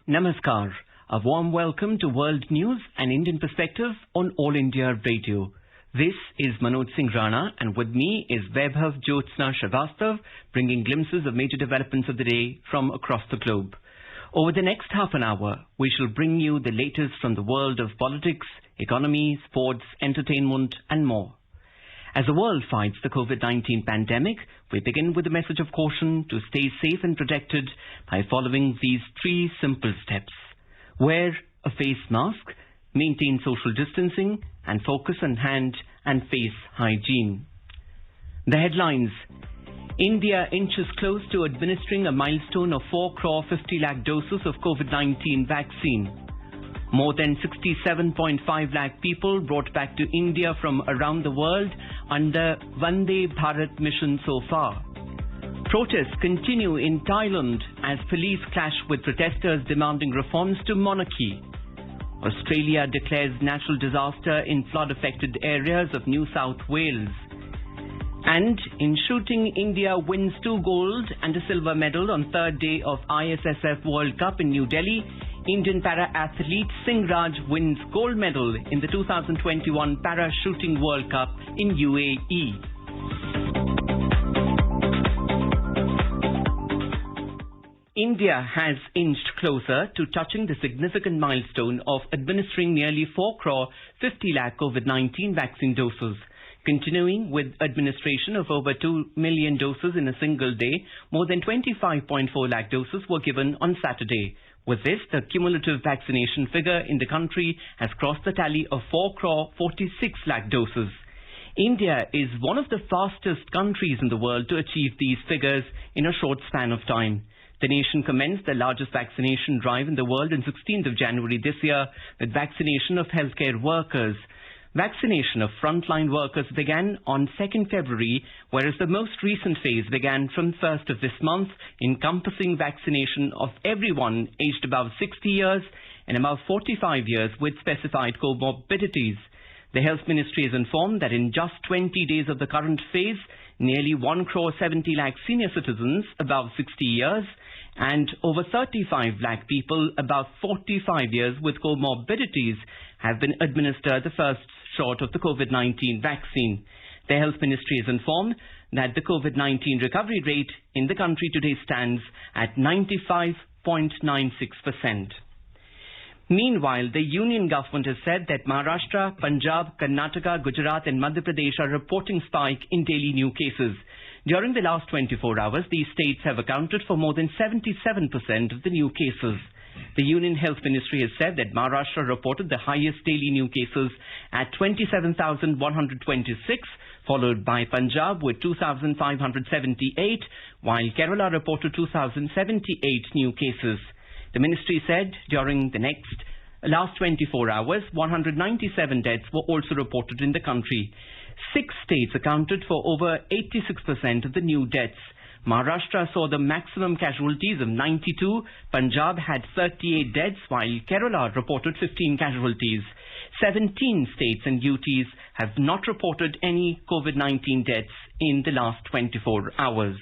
Namaskar. A warm welcome to World News and Indian Perspective on All India Radio. This is Manoj Singh Rana, and with me is Vaibhav Jyotsna Srivastav, bringing glimpses of major developments of the day from across the globe. Over the next half an hour, we shall bring you the latest from the world of politics, economy, sports, entertainment and more. As the world fights the COVID-19 pandemic, we begin with a message of caution to stay safe and protected by following these 3 simple steps. Wear a face mask, maintain social distancing, and focus on hand and face hygiene. The headlines. India inches close to administering a milestone of 4 crore 50 lakh doses of COVID-19 vaccine. More than 67.5 lakh people brought back to India from around the world under Vande Bharat mission so far. Protests continue in Thailand as police clash with protesters demanding reforms to monarchy. Australia declares natural disaster in flood-affected areas of New South Wales. And in shooting, India wins 2 gold and a silver medal on 3rd day of ISSF World Cup in New Delhi. Indian para-athlete Singh Raj wins gold medal in the 2021 Para-Shooting World Cup in UAE. India has inched closer to touching the significant milestone of administering nearly 4 crore 50 lakh COVID-19 vaccine doses. Continuing with administration of over 2 million doses in a single day, more than 25.4 lakh doses were given on Saturday. With this, the cumulative vaccination figure in the country has crossed the tally of 4 crore 46 lakh doses. India is one of the fastest countries in the world to achieve these figures in a short span of time. The nation commenced the largest vaccination drive in the world on 16th of January this year with vaccination of healthcare workers. Vaccination of frontline workers began on 2nd February, whereas the most recent phase began from 1st of this month, encompassing vaccination of everyone aged above 60 years and above 45 years with specified comorbidities. The Health Ministry has informed that in just 20 days of the current phase, nearly 1 crore 70 lakh senior citizens above 60 years and over 35 lakh people above 45 years with comorbidities have been administered the first shot of the COVID-19 vaccine. The Health Ministry has informed that the COVID-19 recovery rate in the country today stands at 95.96%. Meanwhile, the Union government has said that Maharashtra, Punjab, Karnataka, Gujarat and Madhya Pradesh are reporting spike in daily new cases. During the last 24 hours, these states have accounted for more than 77% of the new cases. The Union Health Ministry has said that Maharashtra reported the highest daily new cases at 27,126, followed by Punjab with 2,578, while Kerala reported 2,078 new cases. The ministry said during the last 24 hours, 197 deaths were also reported in the country. 6 states accounted for over 86% of the new deaths. Maharashtra saw the maximum casualties of 92, Punjab had 38 deaths, while Kerala reported 15 casualties. 17 states and UTs have not reported any COVID-19 deaths in the last 24 hours.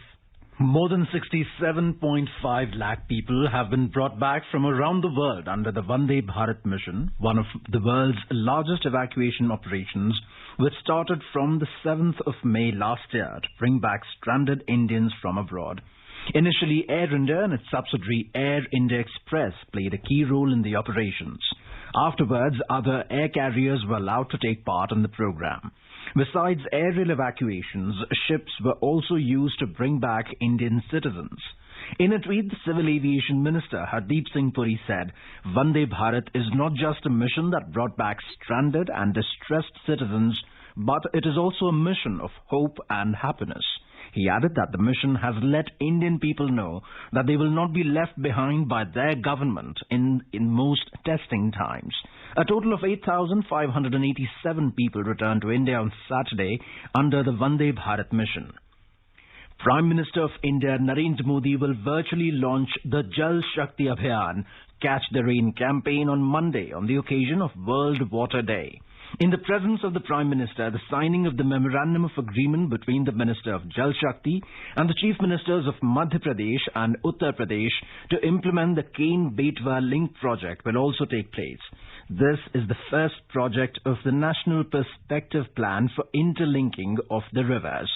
More than 67.5 lakh people have been brought back from around the world under the Vande Bharat mission, one of the world's largest evacuation operations, which started from the 7th of May last year to bring back stranded Indians from abroad. Initially, Air India and its subsidiary Air India Express played a key role in the operations. Afterwards, other air carriers were allowed to take part in the program. Besides aerial evacuations, ships were also used to bring back Indian citizens. In a tweet, the Civil Aviation Minister Hardeep Singh Puri said, Vande Bharat is not just a mission that brought back stranded and distressed citizens, but it is also a mission of hope and happiness. He added that the mission has let Indian people know that they will not be left behind by their government in most testing times. A total of 8,587 people returned to India on Saturday under the Vande Bharat mission. Prime Minister of India Narendra Modi will virtually launch the Jal Shakti Abhiyan Catch the Rain campaign on Monday on the occasion of World Water Day. In the presence of the Prime Minister, the signing of the Memorandum of Agreement between the Minister of Jal Shakti and the Chief Ministers of Madhya Pradesh and Uttar Pradesh to implement the Ken-Betwa Link project will also take place. This is the first project of the National Perspective Plan for interlinking of the rivers.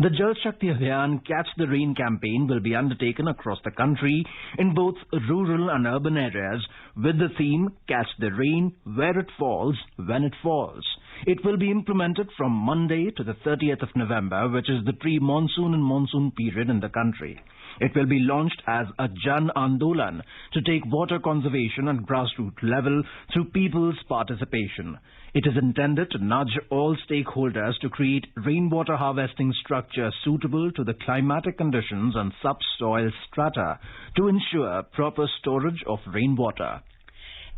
The Jal Shakti Abhiyan Catch the Rain campaign will be undertaken across the country in both rural and urban areas with the theme Catch the Rain Where It Falls, When It Falls. It will be implemented from Monday to the 30th of November, which is the pre-monsoon and monsoon period in the country. It will be launched as a Jan Andolan to take water conservation at grassroots level through people's participation. It is intended to nudge all stakeholders to create rainwater harvesting structures suitable to the climatic conditions and subsoil strata to ensure proper storage of rainwater.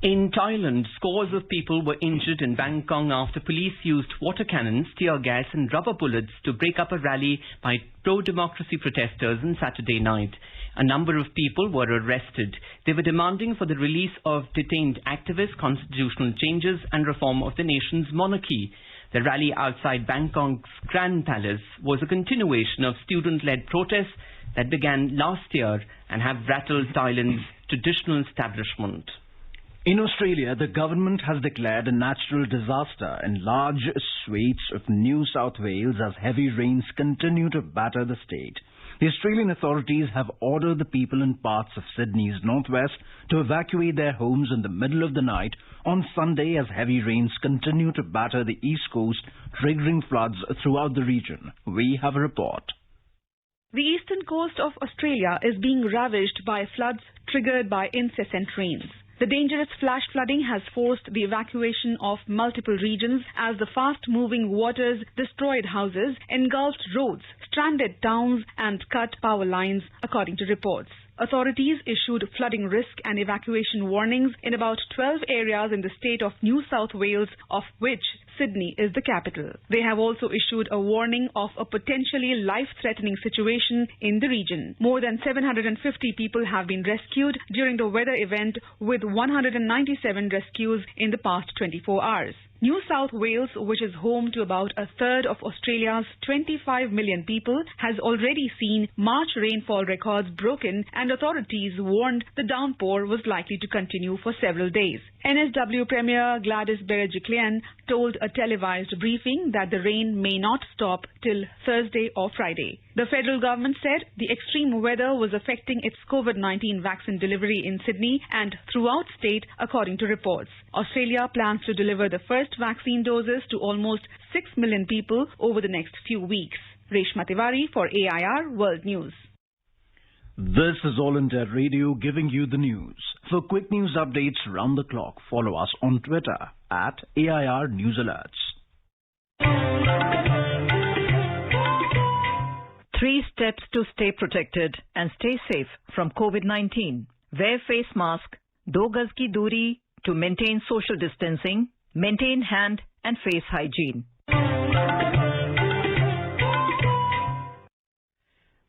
In Thailand, scores of people were injured in Bangkok after police used water cannons, tear gas and rubber bullets to break up a rally by pro-democracy protesters on Saturday night. A number of people were arrested. They were demanding for the release of detained activists, constitutional changes and reform of the nation's monarchy. The rally outside Bangkok's Grand Palace was a continuation of student-led protests that began last year and have rattled Thailand's traditional establishment. In Australia, the government has declared a natural disaster in large swathes of New South Wales as heavy rains continue to batter the state. The Australian authorities have ordered the people in parts of Sydney's northwest to evacuate their homes in the middle of the night on Sunday as heavy rains continue to batter the east coast, triggering floods throughout the region. We have a report. The eastern coast of Australia is being ravaged by floods triggered by incessant rains. The dangerous flash flooding has forced the evacuation of multiple regions as the fast-moving waters destroyed houses, engulfed roads, stranded towns and cut power lines, according to reports. Authorities issued flooding risk and evacuation warnings in about 12 areas in the state of New South Wales, of which Sydney is the capital. They have also issued a warning of a potentially life-threatening situation in the region. More than 750 people have been rescued during the weather event, with 197 rescues in the past 24 hours. New South Wales, which is home to about a third of Australia's 25 million people, has already seen March rainfall records broken, and authorities warned the downpour was likely to continue for several days. NSW Premier Gladys Berejiklian told a televised briefing that the rain may not stop till Thursday or Friday. The federal government said the extreme weather was affecting its COVID-19 vaccine delivery in Sydney and throughout state, according to reports. Australia plans to deliver the first vaccine doses to almost 6 million people over the next few weeks. Reshma Tiwari for AIR World News. This is All India Radio giving you the news. For quick news updates round the clock, follow us on Twitter at AIR News Alerts. 3 steps to stay protected and stay safe from COVID-19. Wear face mask, 2 gaz ki duri to maintain social distancing, maintain hand and face hygiene.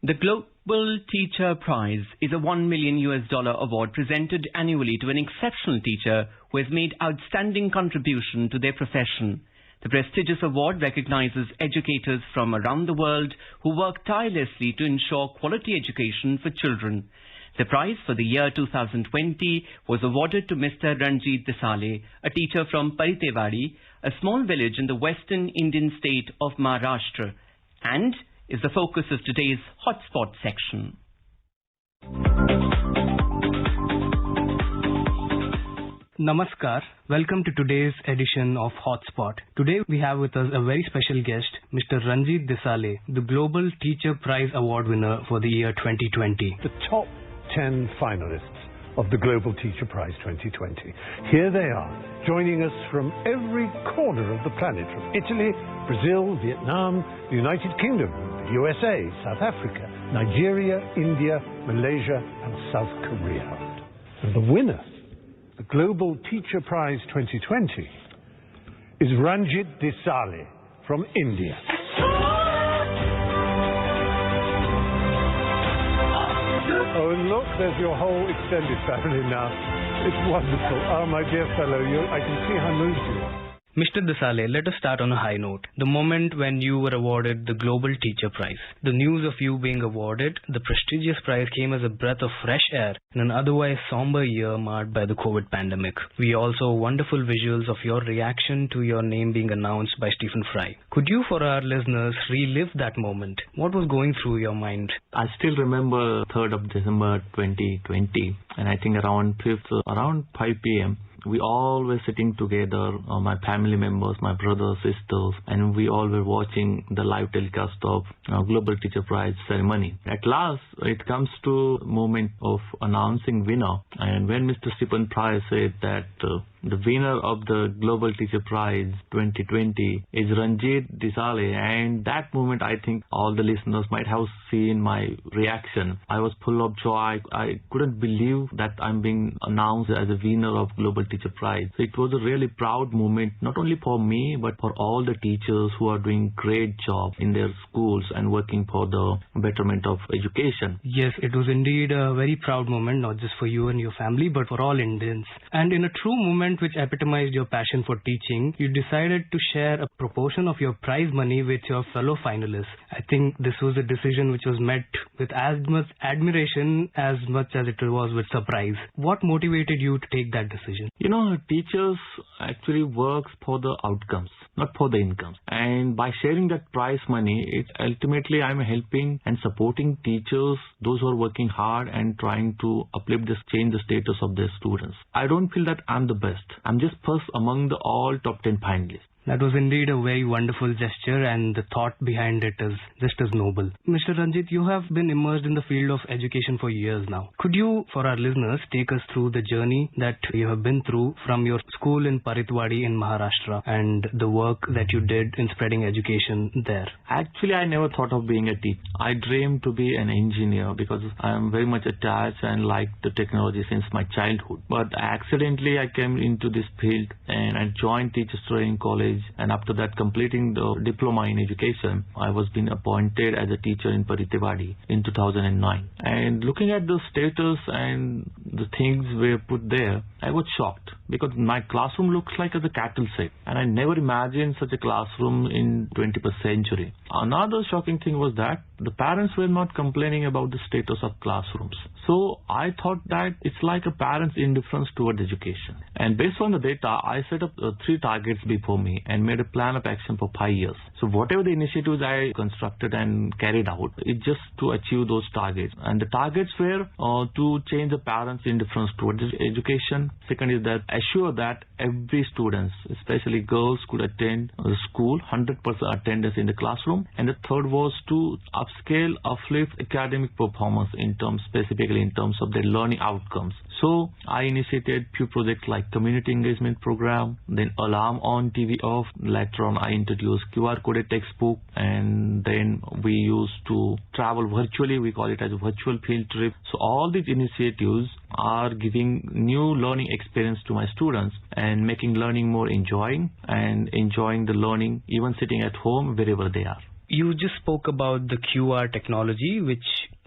The Global Teacher Prize is a $1 million award presented annually to an exceptional teacher who has made outstanding contribution to their profession. The prestigious award recognizes educators from around the world who work tirelessly to ensure quality education for children. The prize for the year 2020 was awarded to Mr. Ranjit Desale, a teacher from Paritewadi, a small village in the western Indian state of Maharashtra, and is the focus of today's Hotspot section. Namaskar. Welcome to today's edition of Hotspot. Today we have with us a very special guest, Mr. Ranjit Desale, the Global Teacher Prize Award winner for the year 2020. The top 10 finalists of the Global Teacher Prize 2020. Here they are, joining us from every corner of the planet, from Italy, Brazil, Vietnam, the United Kingdom, the USA, South Africa, Nigeria, India, Malaysia, and South Korea. And the winner, the Global Teacher Prize 2020, is Ranjit Desale from India. Oh, and look, there's your whole extended family now. It's wonderful. Oh, my dear fellow, I can see how moved you are. Mr. Desale, let us start on a high note. The moment when you were awarded the Global Teacher Prize. The news of you being awarded the prestigious prize came as a breath of fresh air in an otherwise somber year marred by the COVID pandemic. We also saw wonderful visuals of your reaction to your name being announced by Stephen Fry. Could you, for our listeners, relive that moment? What was going through your mind? I still remember 3rd of December 2020, and I think around 5 p.m. we all were sitting together, my family members, my brothers, sisters, and we all were watching the live telecast of Global Teacher Prize ceremony. At last, it comes to moment of announcing winner, and when Mr. Stephen Fry said that the winner of the Global Teacher Prize 2020 is Ranjit Desale, and that moment I think all the listeners might have seen my reaction. I was full of joy. I couldn't believe that I'm being announced as a winner of Global Teacher Prize. So it was a really proud moment, not only for me, but for all the teachers who are doing great job in their schools and working for the betterment of education. Yes, it was indeed a very proud moment, not just for you and your family, but for all Indians. And in a true moment which epitomized your passion for teaching, you decided to share a proportion of your prize money with your fellow finalists. I think this was a decision which was met with as much admiration as much as it was with surprise. What motivated you to take that decision? You know, teachers actually work for the outcomes, not for the incomes. And by sharing that prize money, it ultimately I'm helping and supporting teachers, those who are working hard and trying to uplift this, change the status of their students. I don't feel that I'm the best. I'm just first among the all top 10 finalists. That was indeed a very wonderful gesture, and the thought behind it is just as noble. Mr. Ranjit, you have been immersed in the field of education for years now. Could you, for our listeners, take us through the journey that you have been through from your school in Paritwadi in Maharashtra and the work that you did in spreading education there? Actually, I never thought of being a teacher. I dreamed to be an engineer because I am very much attached and like the technology since my childhood. But accidentally, I came into this field and I joined Teachers Training College. And after that, completing the diploma in education, I was being appointed as a teacher in Paritwadi in 2009. And looking at the status and the things were put there, I was shocked because my classroom looks like as a cattle shed, and I never imagined such a classroom in 21st century. Another shocking thing was that the parents were not complaining about the status of classrooms. So I thought that it's like a parent's indifference toward education. And based on the data, I set up 3 targets before me and made a plan of action for 5 years. So whatever the initiatives I constructed and carried out, it's just to achieve those targets. And the targets were to change the parents' indifference towards education. Second is that assure that every student, especially girls, could attend the school, 100% attendance in the classroom. And the third was to upscale, uplift academic performance specifically in terms of their learning outcomes. So I initiated few projects like community engagement program, then alarm on, TV off. Later on, I introduced QR coded textbook, and then we used to travel virtually. We call it as a virtual field trip. So all these initiatives are giving new learning experience to my students and making learning more enjoying and enjoying the learning even sitting at home wherever they are. You just spoke about the QR technology, which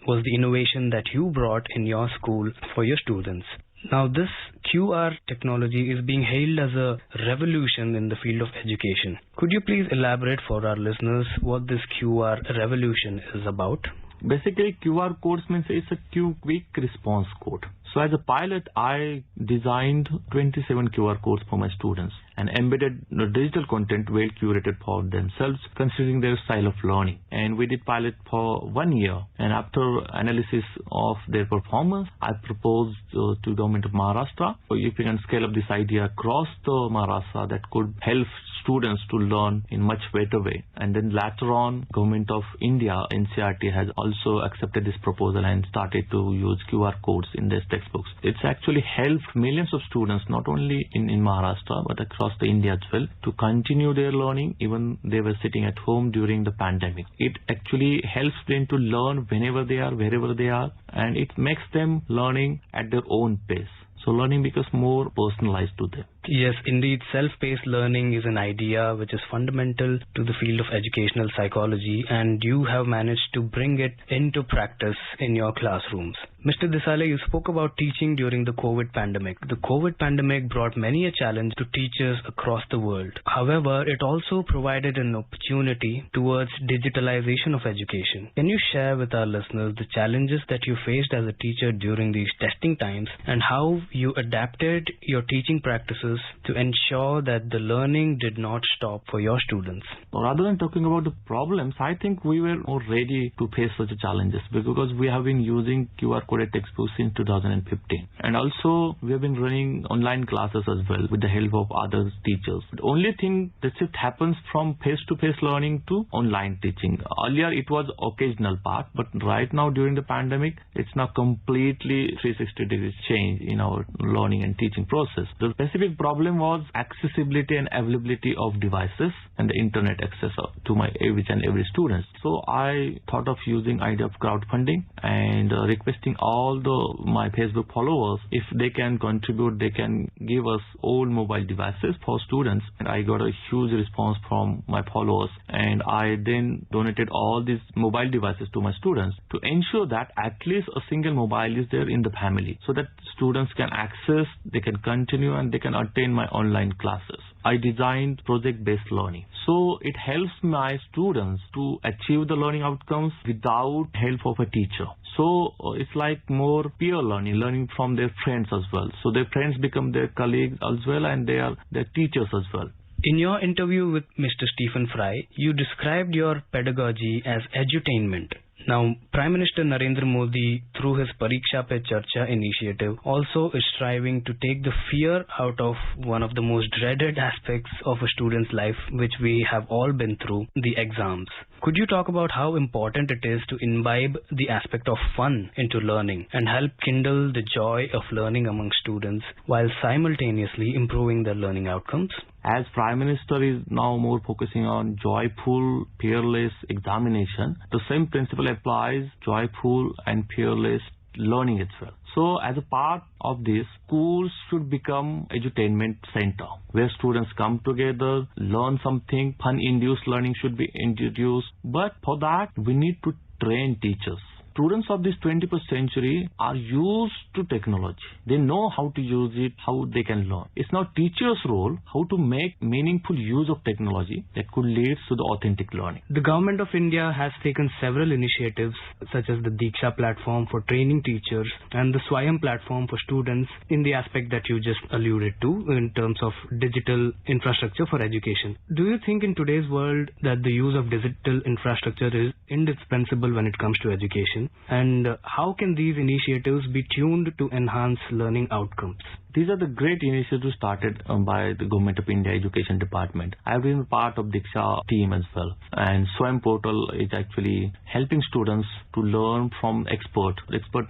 was the innovation that you brought in your school for your students. Now, this QR technology is being hailed as a revolution in the field of education. Could you please elaborate for our listeners what this QR revolution is about? Basically, QR codes means it's a quick response code. So as a pilot, I designed 27 QR codes for my students and embedded digital content well curated for themselves, considering their style of learning. And we did pilot for 1 year. And after analysis of their performance, I proposed to government of Maharashtra, if we can scale up this idea across the Maharashtra, that could help students to learn in much better way. And then later on, government of India, NCERT, has also accepted this proposal and started to use QR codes in their textbooks. It's actually helped millions of students, not only in Maharashtra, but across the India as well, to continue their learning even they were sitting at home during the pandemic. It actually helps them to learn whenever they are, wherever they are, and it makes them learning at their own pace. So learning becomes more personalized to them. Yes, indeed, self-paced learning is an idea which is fundamental to the field of educational psychology, and you have managed to bring it into practice in your classrooms. Mr. Desale, you spoke about teaching during the COVID pandemic. The COVID pandemic brought many a challenge to teachers across the world. However, it also provided an opportunity towards digitalization of education. Can you share with our listeners the challenges that you faced as a teacher during these testing times and how you adapted your teaching practices to ensure that the learning did not stop for your students? Rather than talking about the problems, I think we were more ready to face such challenges because we have been using QR coded textbooks since 2015. And also, we have been running online classes as well with the help of other teachers. The only thing, the shift happens from face-to-face learning to online teaching. Earlier, it was occasional part, but right now during the pandemic, it's now completely 360 degrees change in our learning and teaching process. The specific problem was accessibility and availability of devices and the internet access to each and every student. So I thought of using idea of crowdfunding and requesting all my Facebook followers, if they can contribute, they can give us old mobile devices for students. And I got a huge response from my followers, and I then donated all these mobile devices to my students to ensure that at least a single mobile is there in the family so that students can access, they can continue, and they can attend my online classes. I designed project-based learning. So it helps my students to achieve the learning outcomes without help of a teacher. So it's like more peer learning from their friends as well. So their friends become their colleagues as well, and they are their teachers as well. In your interview with Mr. Stephen Fry, you described your pedagogy as edutainment. Now, Prime Minister Narendra Modi, through his Pariksha Pe Charcha initiative, also is striving to take the fear out of one of the most dreaded aspects of a student's life, which we have all been through, the exams. Could you talk about how important it is to imbibe the aspect of fun into learning and help kindle the joy of learning among students while simultaneously improving their learning outcomes? As Prime Minister is now more focusing on joyful, fearless examination, the same principle applies joyful and fearless learning as well. So as a part of this, schools should become edutainment center where students come together, learn something, fun-induced learning should be introduced. But for that, we need to train teachers. Students of this 21st century are used to technology. They know how to use it, how they can learn. It's now teachers' role how to make meaningful use of technology that could lead to the authentic learning. The Government of India has taken several initiatives such as the Diksha platform for training teachers and the Swayam platform for students in the aspect that you just alluded to in terms of digital infrastructure for education. Do you think in today's world that the use of digital infrastructure is indispensable when it comes to education? And how can these initiatives be tuned to enhance learning outcomes? These are the great initiatives started by the Government of India Education Department. I have been part of Diksha team as well. And Swayam portal is actually helping students to learn from experts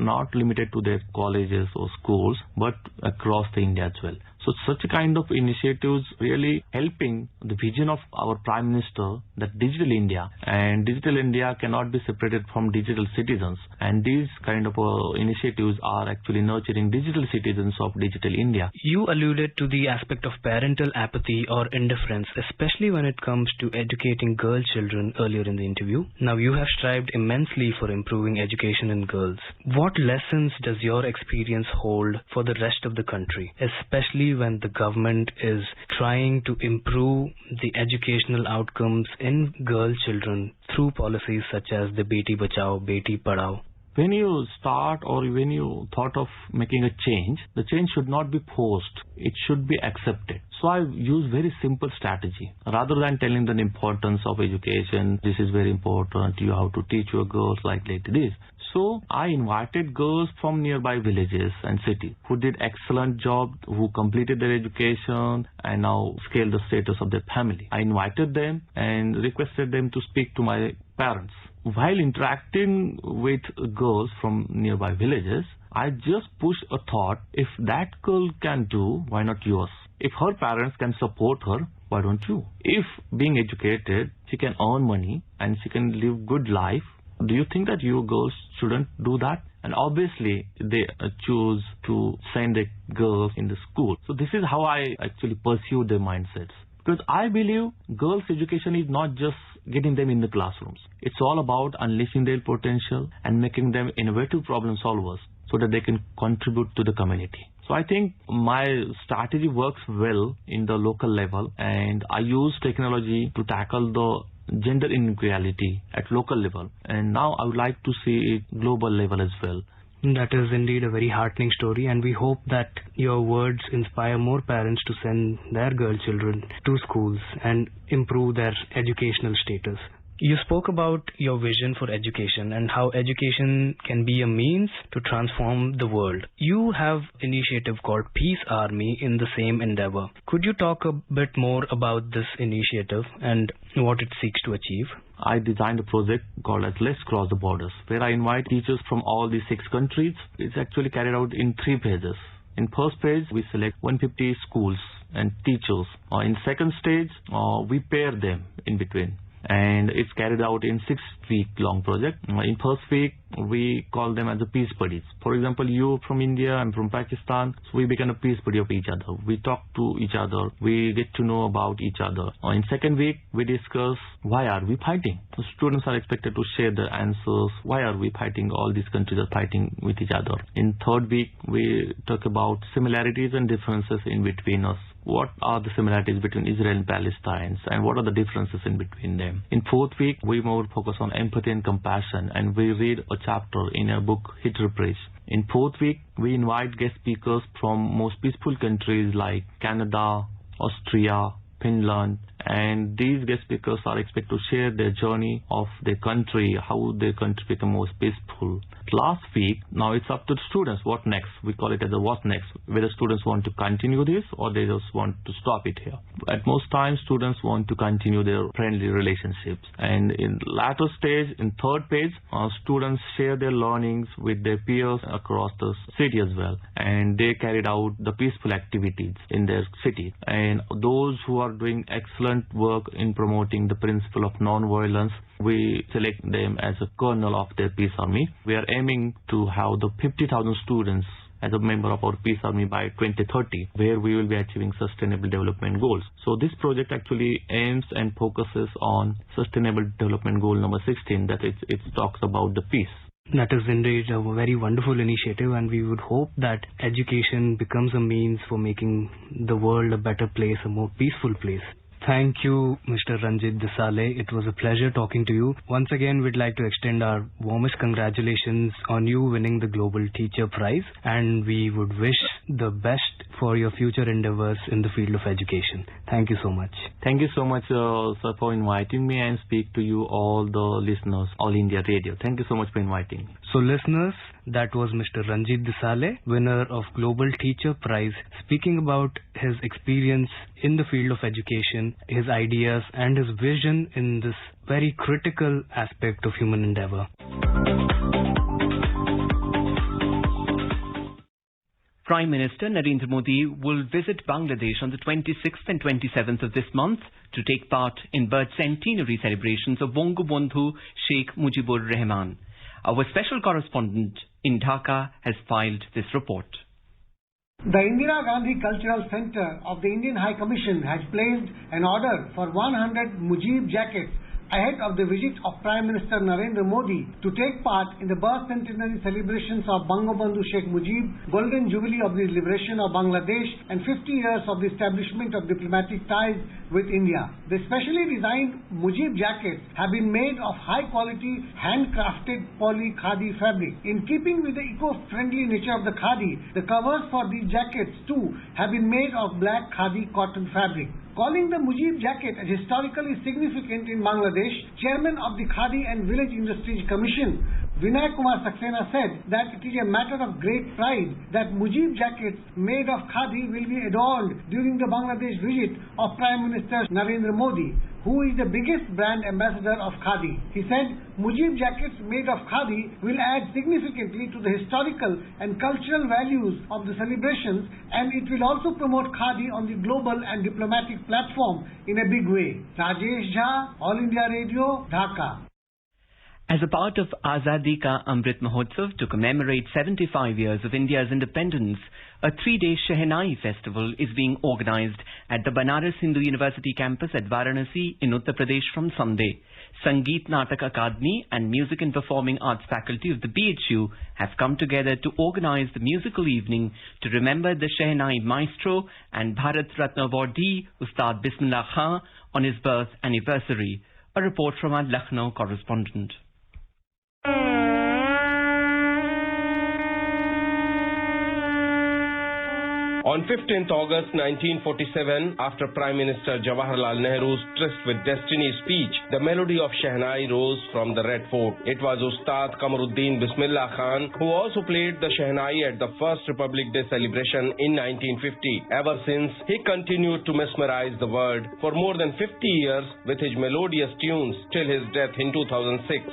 not limited to their colleges or schools, but across the India as well. So such a kind of initiatives really helping the vision of our Prime Minister that digital India cannot be separated from digital citizens. And these kind of initiatives are actually nurturing digital citizens of digital India. You alluded to the aspect of parental apathy or indifference, especially when it comes to educating girl children earlier in the interview. Now you have strived immensely for improving education in girls. What lessons does your experience hold for the rest of the country, especially when the government is trying to improve the educational outcomes in girl children through policies such as the Beti Bachao, Beti Padhao? When you start or when you thought of making a change, the change should not be forced. It should be accepted. So I use very simple strategy. Rather than telling them the importance of education, this is very important, you have to teach your girls like this. So I invited girls from nearby villages and cities who did excellent job, who completed their education and now scaled the status of their family. I invited them and requested them to speak to my parents. While interacting with girls from nearby villages, I just pushed a thought, if that girl can do, why not yours? If her parents can support her, why don't you? If being educated, she can earn money and she can live good life, Do you think that you girls shouldn't do that? And obviously, they choose to send their girls in the school. So this is how I actually pursue their mindsets. Because I believe girls' education is not just getting them in the classrooms. It's all about unleashing their potential and making them innovative problem solvers so that they can contribute to the community. So I think my strategy works well in the local level, and I use technology to tackle the gender inequality at local level. And now I would like to see it global level as well. That is indeed a very heartening story, and we hope that your words inspire more parents to send their girl children to schools and improve their educational status. You spoke about your vision for education and how education can be a means to transform the world. You have an initiative called Peace Army in the same endeavor. Could you talk a bit more about this initiative and what it seeks to achieve? I designed a project called as Let's Cross the Borders, where I invite teachers from all the 6 countries. It's actually carried out in 3 phases. In first phase, we select 150 schools and teachers. In second stage, we pair them in between. And it's carried out in 6-week long project. In first week, we call them as the peace buddies. For example, you from India, I'm from Pakistan, so we become a peace buddy of each other. We talk to each other. We get to know about each other. In second week, we discuss why are we fighting. The students are expected to share their answers. Why are we fighting? All these countries are fighting with each other. In third week, we talk about similarities and differences in between us. What are the similarities between Israel and Palestine, and what are the differences in between them? In fourth week, we more focus on empathy and compassion, and we read a chapter in a book, Hitler Bridge. In fourth week, we invite guest speakers from most peaceful countries like Canada, Austria, Finland, and these guest speakers are expected to share their journey of their country, how their country become more peaceful. Last week, now it's up to the students, what next? We call it as a what next, whether students want to continue this or they just want to stop it here. At most times, students want to continue their friendly relationships. And in latter stage, in third page, students share their learnings with their peers across the city as well. And they carried out the peaceful activities in their city. And those who are doing excellent work in promoting the principle of non-violence, we select them as a kernel of their Peace Army. We are aiming to have the 50,000 students as a member of our Peace Army by 2030, where we will be achieving Sustainable Development Goals. So this project actually aims and focuses on Sustainable Development Goal number 16, that it talks about the peace. That is indeed a very wonderful initiative, and we would hope that education becomes a means for making the world a better place, a more peaceful place. Thank you, Mr. Ranjit Desale. It was a pleasure talking to you. Once again, we'd like to extend our warmest congratulations on you winning the Global Teacher Prize, and we would wish the best for your future endeavors in the field of education. Thank you so much. Thank you so much, sir, for inviting me and speak to you, all the listeners, All India Radio. Thank you so much for inviting me. So listeners, that was Mr. Ranjit Desale, winner of Global Teacher Prize, speaking about his experience in the field of education, his ideas and his vision in this very critical aspect of human endeavor. Prime Minister Narendra Modi will visit Bangladesh on the 26th and 27th of this month to take part in birth centenary celebrations of Bangabandhu Sheikh Mujibur Rahman. Our special correspondent in Dhaka has filed this report. The Indira Gandhi Cultural Center of the Indian High Commission has placed an order for 100 Mujib jackets ahead of the visit of Prime Minister Narendra Modi to take part in the birth centenary celebrations of Bangabandhu Sheikh Mujib, Golden Jubilee of the liberation of Bangladesh, and 50 years of the establishment of diplomatic ties with India. The specially designed Mujib jackets have been made of high-quality, handcrafted poly khadi fabric. In keeping with the eco-friendly nature of the khadi, the covers for these jackets too have been made of black khadi cotton fabric. Calling the Mujib jacket as historically significant in Bangladesh, Chairman of the Khadi and Village Industries Commission, Vinay Kumar Saxena, said that it is a matter of great pride that Mujib jackets made of khadi will be adorned during the Bangladesh visit of Prime Minister Narendra Modi, who is the biggest brand ambassador of khadi. He said Mujib jackets made of khadi will add significantly to the historical and cultural values of the celebrations, and it will also promote khadi on the global and diplomatic platform in a big way. Rajesh Jha, All India Radio, Dhaka. As a part of Azadi Ka Amrit Mahotsav to commemorate 75 years of India's independence, a 3-day Shehnai festival is being organized at the Banaras Hindu University campus at Varanasi in Uttar Pradesh from Sunday. Sangeet Natak Akademi and Music and Performing Arts faculty of the BHU have come together to organize the musical evening to remember the Shehnai maestro and Bharat Ratna awardee Ustad Bismillah Khan on his birth anniversary. A report from our Lucknow correspondent. On 15th August 1947, after Prime Minister Jawaharlal Nehru's Tryst with Destiny speech, the melody of Shehnai rose from the Red Fort. It was Ustad Kamaruddin Bismillah Khan who also played the Shehnai at the First Republic Day celebration in 1950. Ever since, he continued to mesmerize the world for more than 50 years with his melodious tunes till his death in 2006.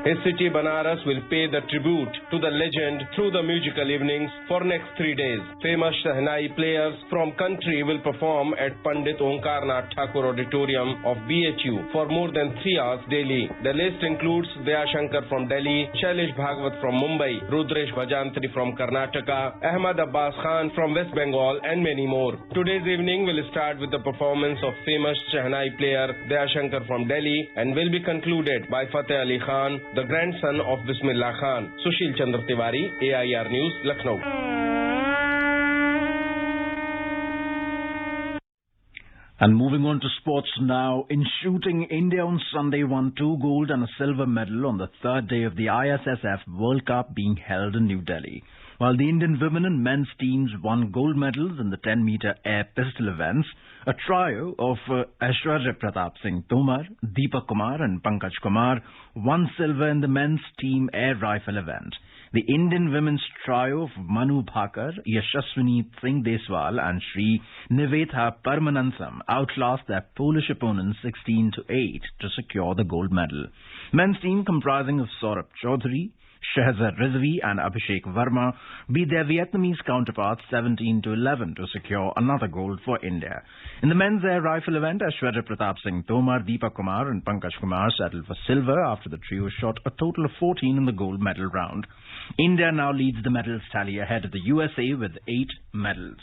His city Banaras will pay the tribute to the legend through the musical evenings for next 3 days. Famous Shehnai players from country will perform at Pandit Omkarnath Thakur Auditorium of BHU for more than 3 hours daily. The list includes Daya Shankar from Delhi, Shailesh Bhagwat from Mumbai, Rudresh Bhajantri from Karnataka, Ahmad Abbas Khan from West Bengal and many more. Today's evening will start with the performance of famous Shehnai player Daya Shankar from Delhi and will be concluded by Fateh Ali Khan, the grandson of Bismillah Khan. Sushil Chandra Tiwari, AIR News, Lucknow. And moving on to sports now. In shooting, India on Sunday won 2 gold and a silver medal on the 3rd day of the ISSF World Cup being held in New Delhi. While the Indian women and men's teams won gold medals in the 10-meter air pistol events, a trio of Aishwarya Pratap Singh Tomar, Deepak Kumar and Pankaj Kumar won silver in the men's team air rifle event. The Indian women's trio of Manu Bhakar, Yashaswini Singh Deswal and Sri Nivetha Parmanansam outclassed their Polish opponents 16-8 to secure the gold medal. Men's team comprising of Saurabh Chaudhary, Shehzad Rizvi and Abhishek Verma beat their Vietnamese counterparts 17-11 to secure another gold for India. In the men's air rifle event, Aishwarya Pratap Singh Tomar, Deepak Kumar and Pankaj Kumar settled for silver after the trio shot a total of 14 in the gold medal round. India now leads the medals tally ahead of the USA with 8 medals.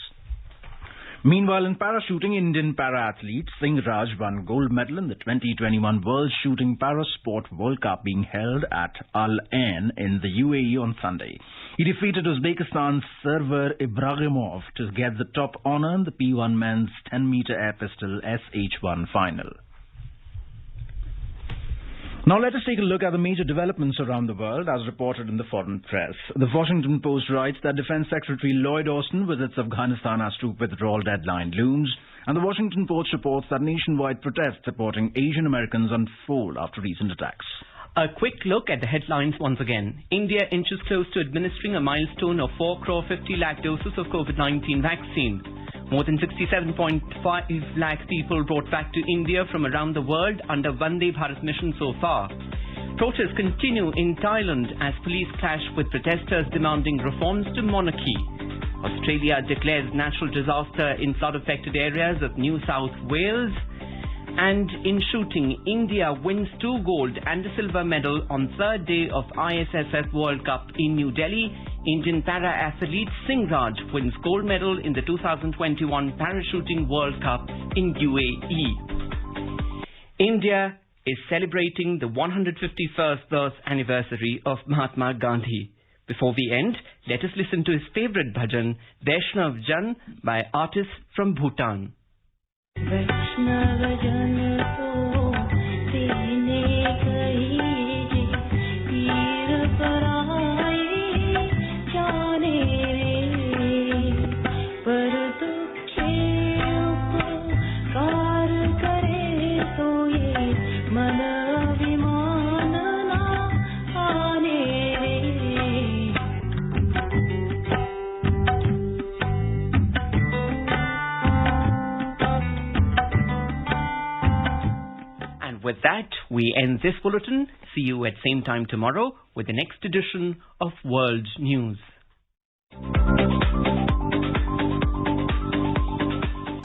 Meanwhile, in parachuting, Indian para-athlete Singh Raj won gold medal in the 2021 World Shooting Parasport World Cup being held at Al Ain in the UAE on Sunday. He defeated Uzbekistan's Server Ibragimov to get the top honor in the P1 men's 10-meter air pistol SH1 final. Now let us take a look at the major developments around the world as reported in the foreign press. The Washington Post writes that Defense Secretary Lloyd Austin visits Afghanistan as troop withdrawal deadline looms, and the Washington Post reports that nationwide protests supporting Asian Americans unfold after recent attacks. A quick look at the headlines once again. India inches close to administering a milestone of 4.50 crore doses of COVID-19 vaccine. More than 67.5 lakh people brought back to India from around the world under Vande Bharat mission so far. Protests continue in Thailand as police clash with protesters demanding reforms to monarchy. Australia declares natural disaster in flood-affected areas of New South Wales. And in shooting, India wins 2 gold and a silver medal on 3rd day of ISSF World Cup in New Delhi. Indian para-athlete Singh Raj wins gold medal in the 2021 Parachuting World Cup in UAE. India is celebrating the 151st birth anniversary of Mahatma Gandhi. Before we end, let us listen to his favorite bhajan, Vaishnav Jan, by artists from Bhutan. with that, we end this bulletin. See you at same time tomorrow with the next edition of World News.